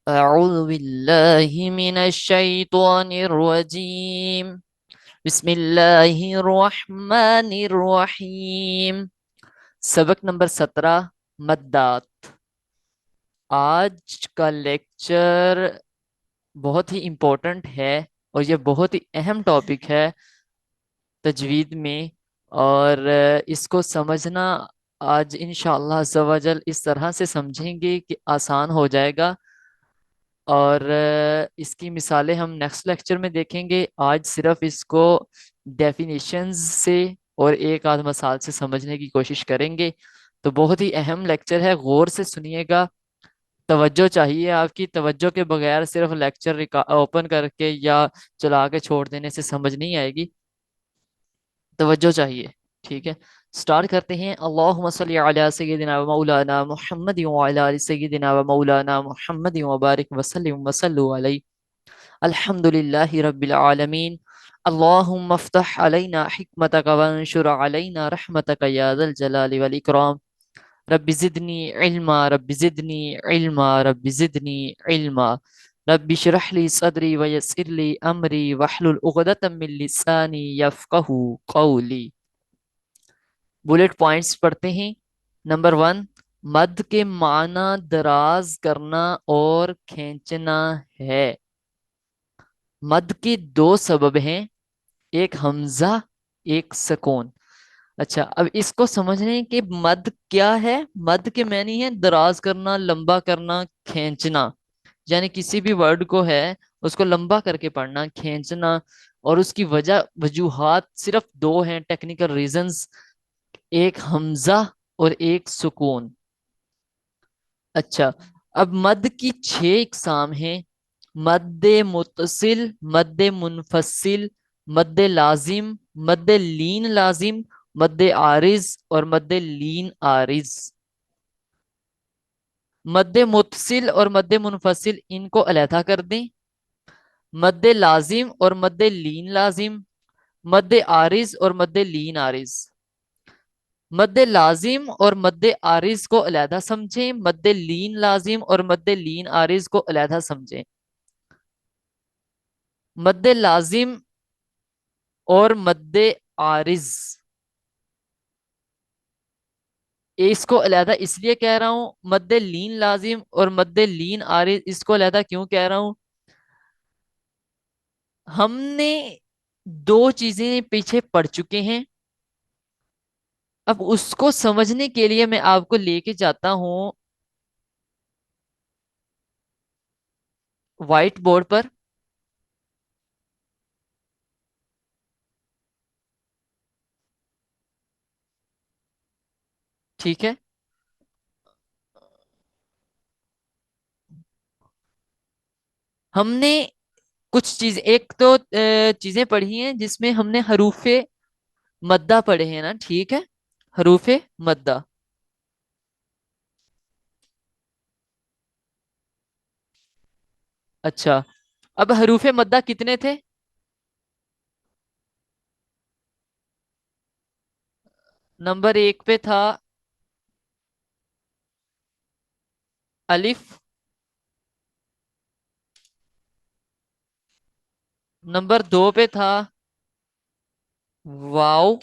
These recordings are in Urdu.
أعوذ بالله من الشيطان الرجيم. بسم الله الرحمن الرحیم. سبق نمبر 17، مدات. آج کا لیکچر بہت ہی امپورٹنٹ ہے اور یہ بہت ہی اہم ٹاپک ہے تجوید میں، اور اس کو سمجھنا آج انشاءاللہ عز و جل اس طرح سے سمجھیں گے کہ آسان ہو جائے گا، اور اس کی مثالیں ہم نیکسٹ لیکچر میں دیکھیں گے۔ آج صرف اس کو ڈیفینیشنز سے اور ایک آدھ مثال سے سمجھنے کی کوشش کریں گے۔ تو بہت ہی اہم لیکچر ہے، غور سے سنیے گا، توجہ چاہیے آپ کی۔ توجہ کے بغیر صرف لیکچر اوپن کر کے یا چلا کے چھوڑ دینے سے سمجھ نہیں آئے گی، توجہ چاہیے۔ ٹھیک ہے، سٹارٹ کرتے ہیں۔ اللہم صلی علی سیدنا و مولانا محمد وعلی آل سیدنا و مولانا محمد وبارک وسلم وصلوا علیہ۔ الحمد للہ رب العالمین۔ اللہم افتح علینا حکمتک وانشر علینا رحمتک یا ذا الجلال والاکرام۔ رب زدنی علما، رب زدنی علما، رب زدنی علما۔ رب اشرح لی صدری ویسر لی امری واحلل عقدۃ من لسانی یفقہوا قولی۔ بلٹ پوائنٹس پڑھتے ہیں۔ نمبر 1، مد کے معنی دراز کرنا اور کھینچنا ہے۔ مد کے دو سبب ہیں، ایک حمزہ، ایک سکون۔ اچھا، اب اس کو سمجھنے کہ مد کیا ہے۔ مد کے معنی ہے دراز کرنا، لمبا کرنا، کھینچنا، یعنی کسی بھی ورڈ کو ہے اس کو لمبا کر کے پڑھنا، کھینچنا، اور اس کی وجوہات صرف دو ہیں، ٹیکنیکل ریزنز، ایک حمزہ اور ایک سکون۔ اچھا، اب مد کی 6 اقسام ہیں: مد متصل، مد منفصل، مد لازم، مد لین لازم، مد عارض اور مد لین عارض۔ مد متصل اور مد منفصل ان کو علیحدہ کر دیں۔ مد لازم اور مد لین لازم، مد عارض اور مد لین عارض۔ مد لازم اور مد عارض کو علیحدہ سمجھیں، مد لین لازم اور مد لین عارض کو علیحدہ سمجھیں۔ مد لازم اور مد عارض اس کو علیحدہ اس لیے کہہ رہا ہوں، مد لین لازم اور مد لین عارض اس کو علیحدہ کیوں کہہ رہا ہوں؟ ہم نے دو چیزیں پیچھے پڑھ چکے ہیں، اب اس کو سمجھنے کے لیے میں آپ کو لے کے جاتا ہوں وائٹ بورڈ پر۔ ٹھیک ہے، ہم نے کچھ چیز، ایک تو چیزیں پڑھی ہیں جس میں ہم نے حروف مدہ پڑھے ہیں نا، ٹھیک ہے، حروف مدہ۔ اچھا، اب حروف مدہ کتنے تھے؟ نمبر 1 پہ تھا الف، نمبر 2 پہ تھا واو،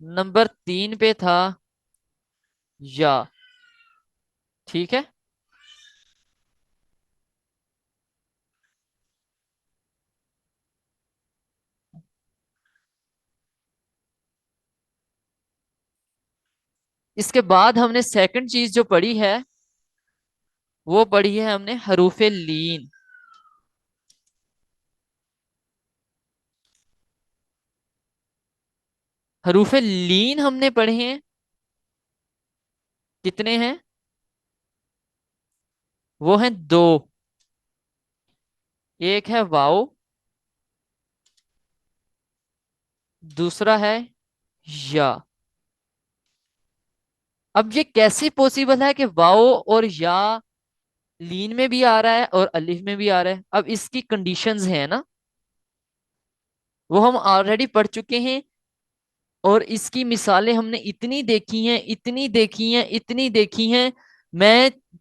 نمبر 3 پہ تھا یا۔ ٹھیک ہے، اس کے بعد ہم نے سیکنڈ چیز جو پڑھی ہے وہ پڑھی ہے ہم نے حروف لین۔ حروف لین ہم نے پڑھے ہیں، کتنے ہیں؟ وہ ہیں 2، ایک ہے واو، دوسرا ہے یا۔ اب یہ کیسے پوسیبل ہے کہ واو اور یا لین میں بھی آ رہا ہے اور الف میں بھی آ رہا ہے؟ اب اس کی کنڈیشنز ہیں نا، وہ ہم آلریڈی پڑھ چکے ہیں، اور اس کی مثالیں ہم نے اتنی دیکھی ہیں، اتنی دیکھی ہیں، اتنی دیکھی ہیں، میں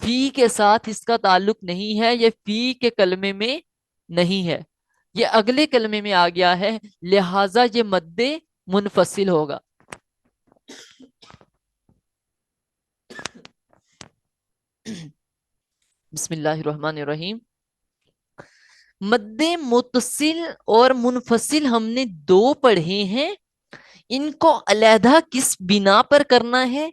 فی کے ساتھ اس کا تعلق نہیں ہے، یہ فی کے کلمے میں نہیں ہے، یہ اگلے کلمے میں آ گیا ہے، لہذا یہ مد منفصل ہوگا۔ بسم اللہ الرحمن الرحیم۔ مد متصل اور منفصل ہم نے دو پڑھے ہیں، ان کو علیحدہ کس بنا پر کرنا ہے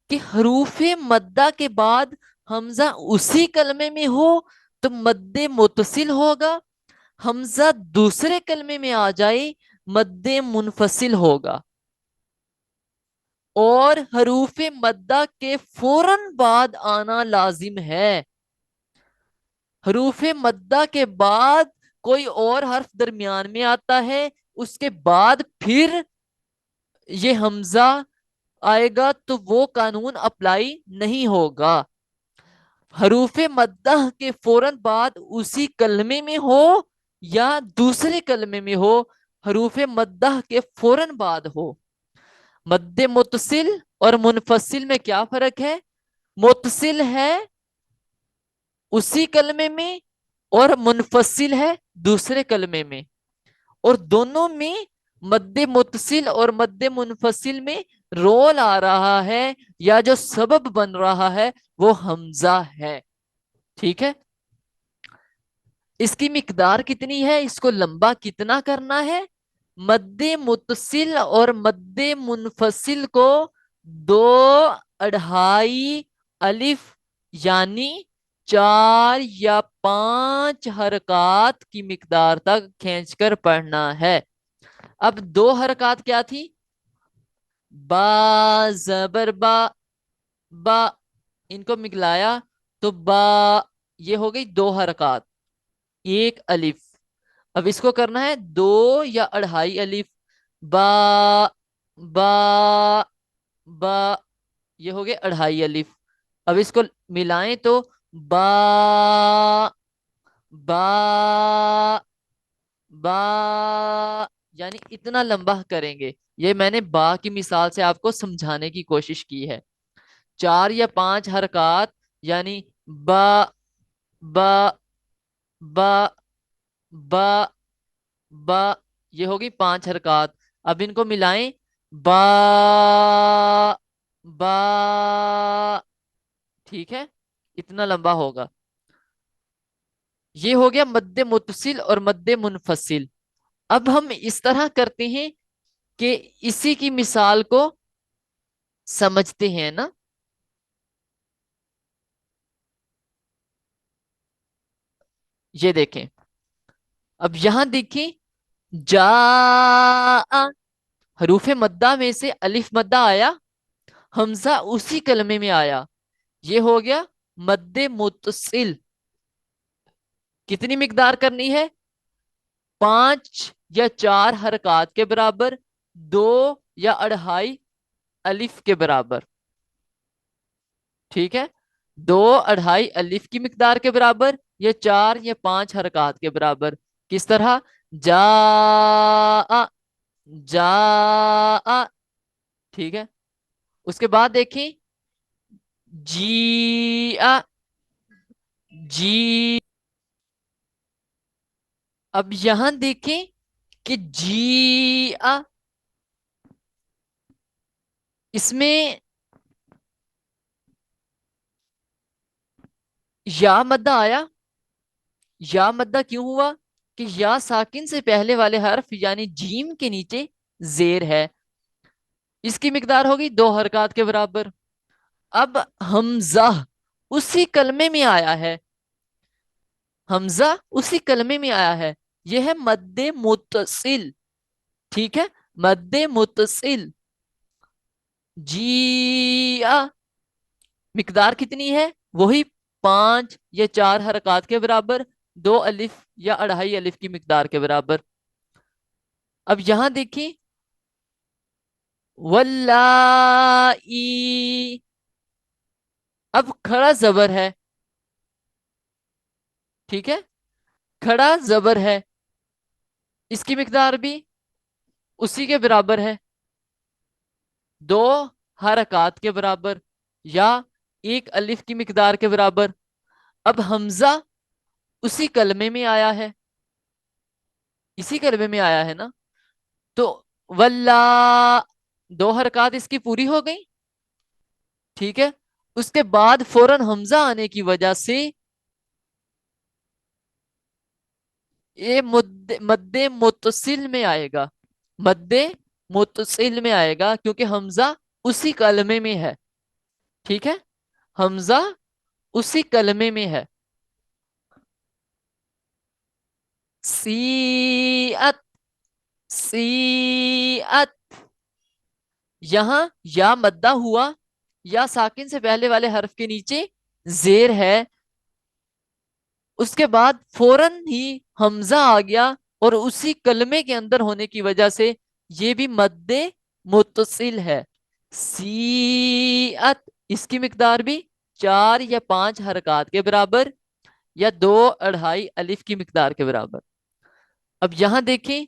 کہ حروف مدہ کے بعد حمزہ اسی کلمے میں ہو تو مد متصل ہوگا، حمزہ دوسرے کلمے میں آ جائے مد منفصل ہوگا، اور حروف مدہ کے فوراً بعد آنا لازم ہے۔ حروف مدہ کے بعد کوئی اور حرف درمیان میں آتا ہے، اس کے بعد پھر یہ حمزہ آئے گا تو وہ قانون اپلائی نہیں ہوگا۔ حروف مدہ کے فوراً بعد اسی کلمے میں ہو یا دوسرے کلمے میں ہو، حروف مدہ کے فوراً بعد ہو۔ مد متصل اور منفصل میں کیا فرق ہے؟ متصل ہے اسی کلمے میں اور منفصل ہے دوسرے کلمے میں، اور دونوں میں مد متصل اور مد منفصل میں رول آ رہا ہے یا جو سبب بن رہا ہے وہ حمزہ ہے۔ ٹھیک ہے، اس کی مقدار کتنی ہے، اس کو لمبا کتنا کرنا ہے؟ مد متصل اور مد منفصل کو 2 الف یعنی 4 یا 5 حرکات کی مقدار تک کھینچ کر پڑھنا ہے۔ اب 2 حرکات کیا تھی؟ با زبر با، با ان کو مگلایا تو با، یہ ہو گئی 2 حرکات، 1 الف۔ اب اس کو کرنا ہے 2 یا 2.5 الف، با با با، یہ ہو گئے 2.5 الف۔ اب اس کو ملائیں تو با با با، یعنی اتنا لمبا کریں گے۔ یہ میں نے با کی مثال سے آپ کو سمجھانے کی کوشش کی ہے۔ 4 یا 5 حرکات یعنی با با با با با، یہ ہوگی 5 حرکات۔ اب ان کو ملائیں، با با، ٹھیک ہے، اتنا لمبا ہوگا۔ یہ ہو گیا مد متصل اور مد منفصل۔ اب ہم اس طرح کرتے ہیں کہ اسی کی مثال کو سمجھتے ہیں نا۔ یہ دیکھیں، اب یہاں دیکھیں، جا، حروف مدہ میں سے الف مدہ آیا، حمزہ اسی کلمے میں آیا، یہ ہو گیا مد متصل۔ کتنی مقدار کرنی ہے؟ 5 یا 4 حرکات کے برابر، 2 یا 2.5 الف کے برابر۔ ٹھیک ہے، 2 2.5 الف کی مقدار کے برابر یا 4 یا 5 حرکات کے برابر۔ کس طرح؟ جا جا، ٹھیک ہے۔ اس کے بعد دیکھیں، جی جی، اب یہاں دیکھیں کہ جی اس میں یا مدہ آیا۔ یا مدہ کیوں ہوا؟ کہ یا ساکن سے پہلے والے حرف یعنی جیم کے نیچے زیر ہے، اس کی مقدار ہوگی 2 حرکات کے برابر۔ اب حمزہ اسی کلمے میں آیا ہے، حمزہ اسی کلمے میں آیا ہے، یہ ہے مد متصل۔ ٹھیک ہے، مد متصل، جی مقدار کتنی ہے؟ وہی 5 یا 4 حرکات کے برابر، 2 الف یا 2.5 الف کی مقدار کے برابر۔ اب یہاں دیکھیں، واللائی، اب کھڑا زبر ہے، ٹھیک ہے، کھڑا زبر ہے، اس کی مقدار بھی اسی کے برابر ہے، 2 حرکات کے برابر، یا ایک الف کی مقدار کے برابر. اب حمزہ اسی کلمے میں آیا ہے, اسی کلمے میں آیا ہے نا, تو واللہ دو حرکات اس کی پوری ہو گئی. ٹھیک ہے, اس کے بعد فوراً حمزہ آنے کی وجہ سے یہ مد متصل میں آئے گا, مد متصل میں آئے گا, کیونکہ حمزہ اسی کلمے میں ہے. ٹھیک ہے, حمزہ اسی کلمے میں ہے. سیئت, سیئت, یہاں یا مدہ ہوا, یا ساکن سے پہلے والے حرف کے نیچے زیر ہے, اس کے بعد فوراً ہی حمزہ آ گیا, اور اسی کلمے کے اندر ہونے کی وجہ سے یہ بھی مد متصل ہے. سیئت, اس کی مقدار بھی 4 یا 5 حرکات کے برابر, یا 2 اڑھائی الف کی مقدار کے برابر. اب یہاں دیکھیں,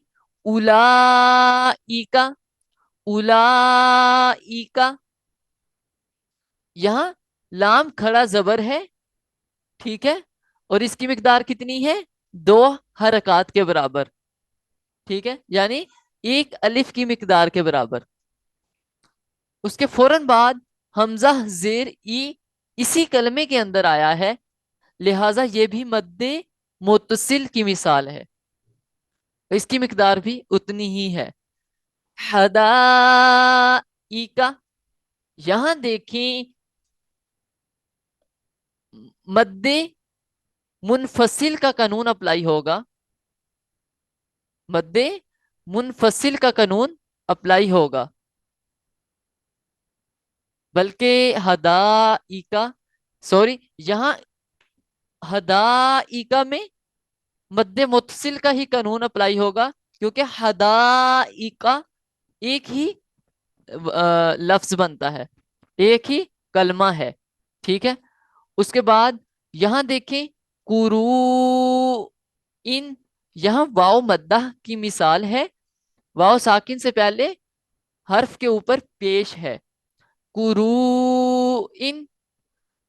اولائکا, اولائکا, یہاں لام کھڑا زبر ہے. ٹھیک ہے, اور اس کی مقدار کتنی ہے؟ 2 حرکات کے برابر. ٹھیک ہے, یعنی 1 الف کی مقدار کے برابر. اس کے فوراً بعد حمزہ زیر ای اسی کلمے کے اندر آیا ہے, لہذا یہ بھی مد متصل کی مثال ہے, اس کی مقدار بھی اتنی ہی ہے. حدائقہ, یہاں دیکھیں مد منفصل کا قانون اپلائی ہوگا, مد منفصل کا قانون اپلائی ہوگا, بلکہ حدائقہ, سوری, یہاں حدائقہ میں مد متصل کا ہی قانون اپلائی ہوگا, کیونکہ حدائقہ ایک ہی لفظ بنتا ہے, ایک ہی کلمہ ہے. ٹھیک ہے, اس کے بعد یہاں دیکھیں قرو ان, یہاں واو مدہ کی مثال ہے, واو ساکن سے پہلے حرف کے اوپر پیش ہے, قرو ان.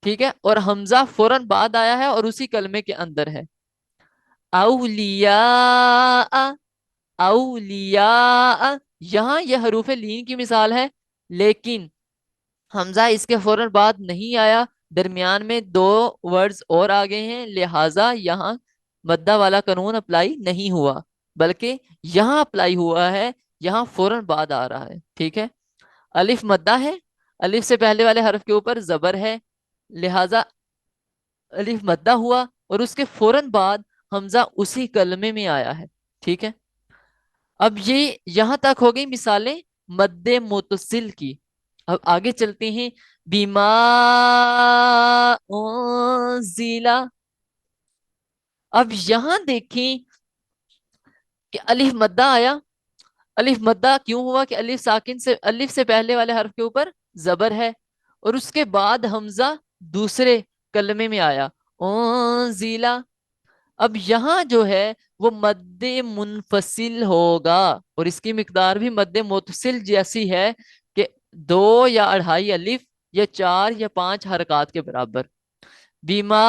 ٹھیک ہے, اور حمزہ فوراً بعد آیا ہے اور اسی کلمے کے اندر ہے. اولیاء, اولیاء, یہاں یہ حروف لین کی مثال ہے, لیکن حمزہ اس کے فوراً بعد نہیں آیا, درمیان میں 2 ورڈز اور آ گئے ہیں, لہٰذا یہاں مدہ والا قانون اپلائی نہیں ہوا, بلکہ یہاں اپلائی ہوا ہے, یہاں فوراً بعد آ رہا ہے. ٹھیک ہے, الف مدہ ہے, الف سے پہلے والے حرف کے اوپر زبر ہے, لہٰذا الف مدہ ہوا, اور اس کے فوراً بعد حمزہ اسی کلمے میں آیا ہے. ٹھیک ہے, اب یہ یہاں تک ہو گئی مثالیں مد متصل کی. اب آگے چلتے ہیں, بیما انزلا. اب یہاں دیکھیں کہ الف مدہ آیا, الف مدہ کیوں ہوا؟ کہ الف ساکن سے, الف سے پہلے والے حرف کے اوپر زبر ہے, اور اس کے بعد حمزہ دوسرے کلمے میں آیا, انزلا. اب یہاں جو ہے وہ مد منفصل ہوگا, اور اس کی مقدار بھی مد متصل جیسی ہے, کہ 2 یا اڑھائی الف, یا 4 یا 5 حرکات کے برابر. بیما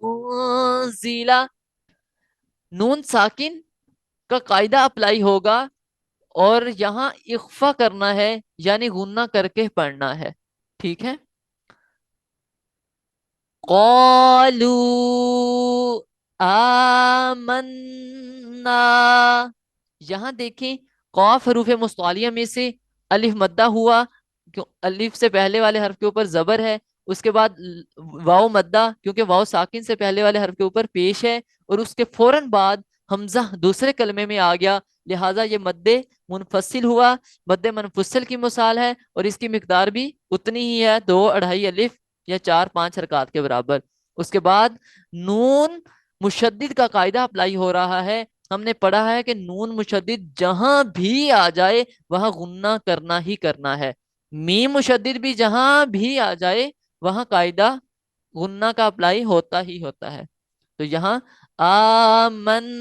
انزلا, نون ساکن کا قاعدہ اپلائی ہوگا, اور یہاں اخفا کرنا ہے, یعنی غنہ کر کے پڑھنا ہے. ٹھیک ہے, قالوا آمنا, یہاں دیکھیں قاف حروف مستعلیہ میں سے الف مدہ ہوا, کیوں الف سے پہلے والے حرف کے اوپر زبر ہے, اس کے بعد واو مدہ, کیونکہ واو ساکن سے پہلے والے حرف کے اوپر پیش ہے, اور اس کے فوراً بعد حمزہ دوسرے کلمے میں آ گیا, لہٰذا یہ مد منفصل ہوا, مد منفصل کی مثال ہے, اور اس کی مقدار بھی اتنی ہی ہے, 2 اڑھائی الف یا 4 5 حرکات کے برابر. اس کے بعد نون مشدد کا قاعدہ اپلائی ہو رہا ہے. ہم نے پڑھا ہے کہ نون مشدد جہاں بھی آ جائے وہاں غنہ کرنا ہی کرنا ہے, میم مشدد بھی جہاں بھی آ جائے وہاں قاعدہ غنہ کا اپلائی ہوتا ہی ہوتا ہے. تو یہاں آمنا,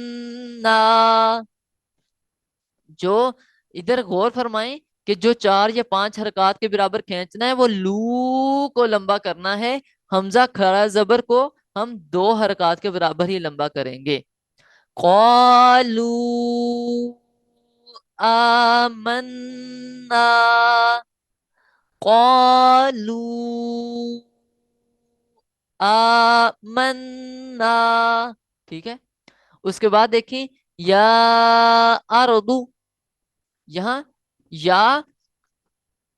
جو ادھر غور فرمائیں کہ جو 4 یا 5 حرکات کے برابر کھینچنا ہے وہ لو کو لمبا کرنا ہے، حمزہ کھڑا زبر کو ہم 2 حرکات کے برابر ہی لمبا کریں گے۔ قالو آمنا، قالو آمنا، ٹھیک ہے۔ اس کے بعد دیکھیں یا ارضو، یہاں یا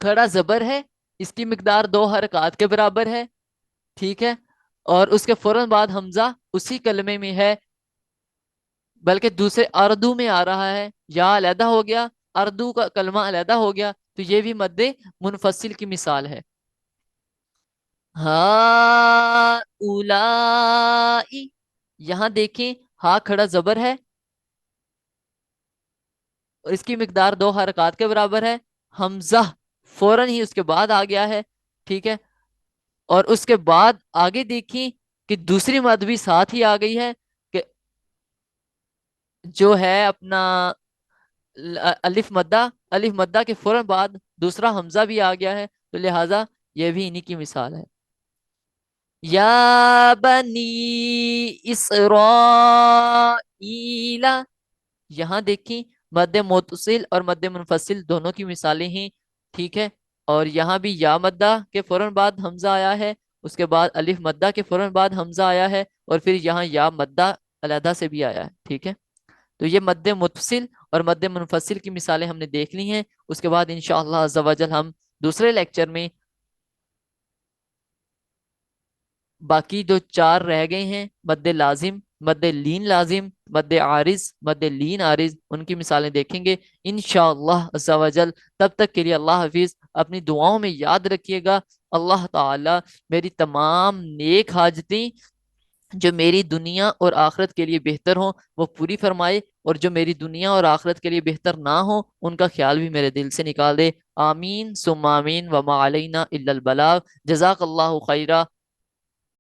کھڑا زبر ہے، اس کی مقدار 2 حرکات کے برابر ہے، ٹھیک ہے، اور اس کے فوراً بعد حمزہ اسی کلمے میں ہے، بلکہ دوسرے اردو میں آ رہا ہے، یا علیحدہ ہو گیا، اردو کا کلمہ علیحدہ ہو گیا، تو یہ بھی مد منفصل کی مثال ہے۔ ہا اولائی، یہاں دیکھیں ہا کھڑا زبر ہے اور اس کی مقدار 2 حرکات کے برابر ہے، حمزہ فوراً ہی اس کے بعد آ گیا ہے، ٹھیک ہے، اور اس کے بعد آگے دیکھیں کہ دوسری مد بھی ساتھ ہی آ گئی ہے، کہ جو ہے اپنا الف مدہ، الف مدہ کے فوراً بعد دوسرا حمزہ بھی آ گیا ہے، تو لہٰذا یہ بھی انہی کی مثال ہے۔ یا بنی اسرائیل، یہاں دیکھیں مد متصل اور مد منفصل دونوں کی مثالیں ہیں، ٹھیک ہے، اور یہاں بھی یا مدہ کے فوراً بعد حمزہ آیا ہے، اس کے بعد الف مدہ کے فوراً بعد حمزہ آیا ہے، اور پھر یہاں یا مدہ علیحدہ سے بھی آیا ہے، ٹھیک ہے۔ تو یہ مد متصل اور مد منفصل کی مثالیں ہم نے دیکھ لی ہیں۔ اس کے بعد انشاءاللہ عز و جل ہم دوسرے لیکچر میں باقی جو 4 رہ گئے ہیں، مد لازم، مد لین لازم، مد عارض، مد لین عارض، ان کی مثالیں دیکھیں گے انشاءاللہ عز و جل۔ تب تک کے لیے اللہ حافظ، اپنی دعاؤں میں یاد رکھیے گا اللہ تعالی میری تمام نیک حاجتیں جو میری دنیا اور آخرت کے لیے بہتر ہوں وہ پوری فرمائے، اور جو میری دنیا اور آخرت کے لیے بہتر نہ ہوں ان کا خیال بھی میرے دل سے نکال دے۔ آمین ثم آمین، وما علینا الا البلاغ۔ جزاک اللہ خیرہ۔